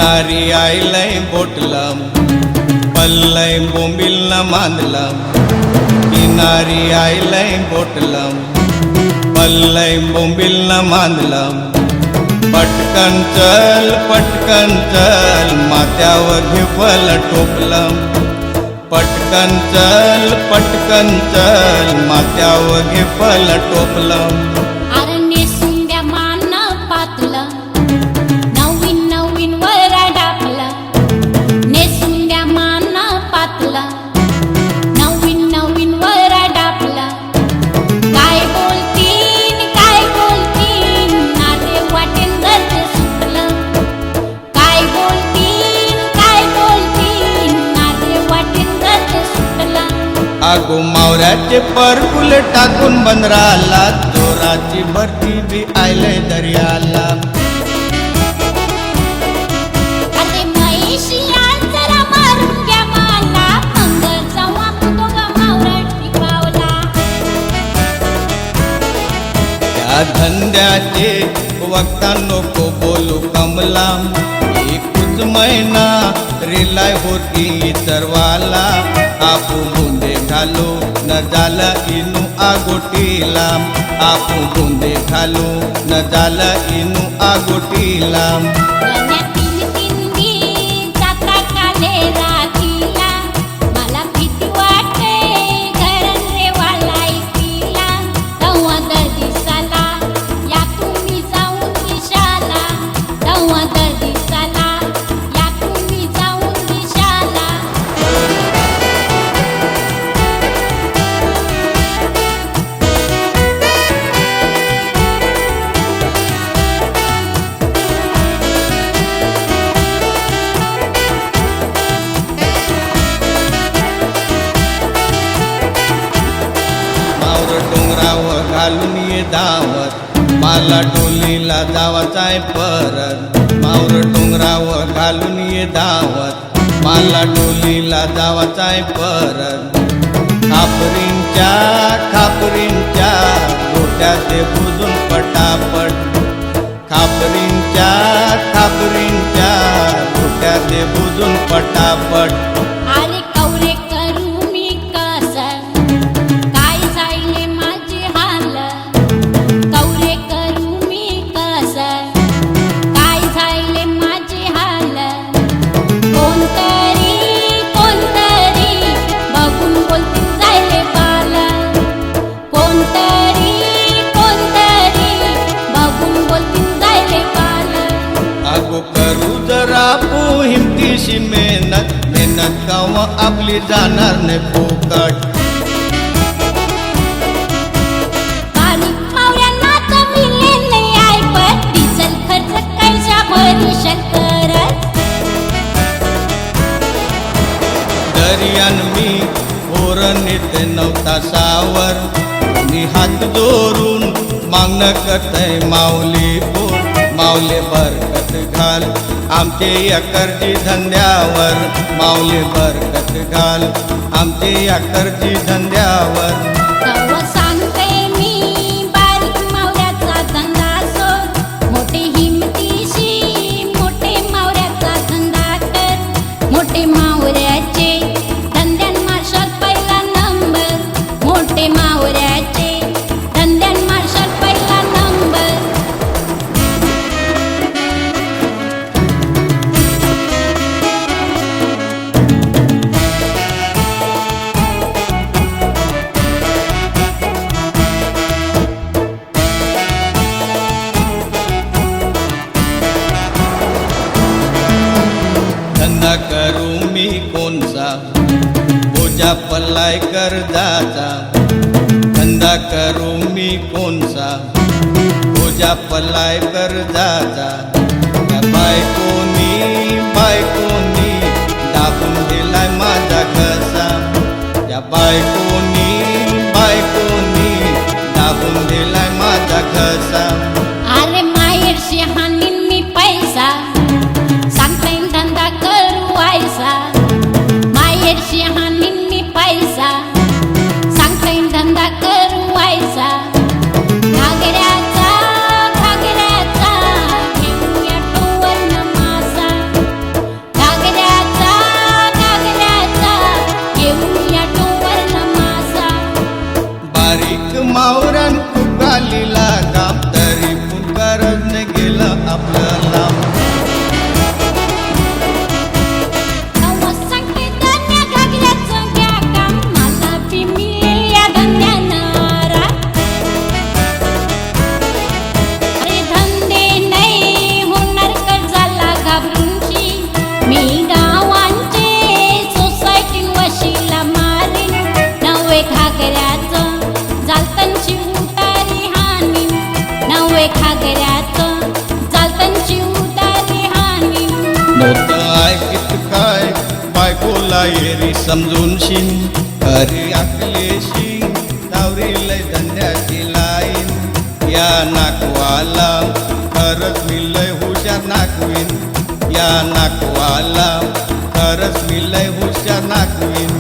किनारी आयलय बोटलम पल्लय बोंबिल न मांदलम किनारी आयलय बोटलम पल्लय बोंबिल न मांदलम पटकन चल माथ्यावर घेपल टोपलम पटकन चल माथ्यावर घेपल टोपलम अरे नेसून द्या मान पातलं नवीन नवीन वर डापलं नेसून द्या मान पातलं नवीन नवीन वर डापलं काय बोलतीन नाते वाटेन गज सुटलं काय बोलतीन नाते वाटेन गज सुटलं आगो मावऱ्याचे परकुल टाकून बंदराला जोराची भरती बी आयलय दर्याला अरे म्हैशिया जरा मारून घ्या मला मंगळ जावा दोघा मावराटी पावला त्या धंद्याचे वक्ता नको बोलू कमला एकूच महिना रिलाय होती सर्वाला आपू बुंदे घालू न झालं इनू आगोटीला आपू बुंदे घालू न झालं इनू आगोटीला गण्यातील तिंदी जाता काले राखीला मला भीती वाटे घरन रेवाला ऐकीला तेव्हा दर दिसाला या तुम्ही जाऊन दिशाला तेव्हा दर दिसाला या तुम्ही जाऊन दिशाला मावर डोंगरावर घालून ये धावत मला डोलीला जावाचाय परत मावर डोंगरावर घालून ये धावत मला डोलीला जावाचाय परत खापरींच्या गोट्याचे बुजून पटापट खापरींच्या गोट्याचे बुजून पटापट अरे कवरे करू मी कसं काय जाईले माझे हाल कवरे करू मी कसं काय जाईले माझे हाल कोणतरी बघून बोलतील जायले बाल कोणतरी बघून बोलतील जायले बाल अगो करू जरा हिमतीशी मेहनत कावा आपली जाणार नाही फुकट बारीक मावऱ्यांना तर मिळले नाही ऐपत डिझेल खर्च कैसा भरीशन करत दर्यान मी ओरण येते 9 तासावर मी हात जोरून मागणं करतय माऊले बरकत घाल आमचे अकर्जी धंद्यावर माऊले बरकत घाल आमचे अकर्जी धंद्यावर तेव्हा सांगते मी बारीक मावऱ्याचा धंदा सोड मोठे हिमतीशी मोठे मावऱ्याचा धंदा कर मोठे मावऱ्याचे धंद्यान मार्शल पहिला नंबर मोठे मावऱ्याचे धंद्यान मार्शल पहिला नंबर धंदा करू मी कोणचा बोजा पल्लाय कर्जाचा धंदा करू मी कोणचा बोजा पल्लाय कर्जाचा त्या बायकोनी दाबून दिलाय माझा घसा त्या बायकोनी दाबून दिलाय माझा घसा अरे माहेरशी हाणीन मी पैसा सांगता धंदा करू आयसा माहेरशी हाणीन मी पैसा सांगता धंदा करू आयसा घागऱ्याचा घेऊया टोवरनं मासा तुला येरी समजून शिन खरी आकलेशी तावरी लय धंद्याची लाईन या नाकवाला खरंच मी लय हुशार नाकवीन या नाकवाला खरंच मी लय हुशार नाकवीन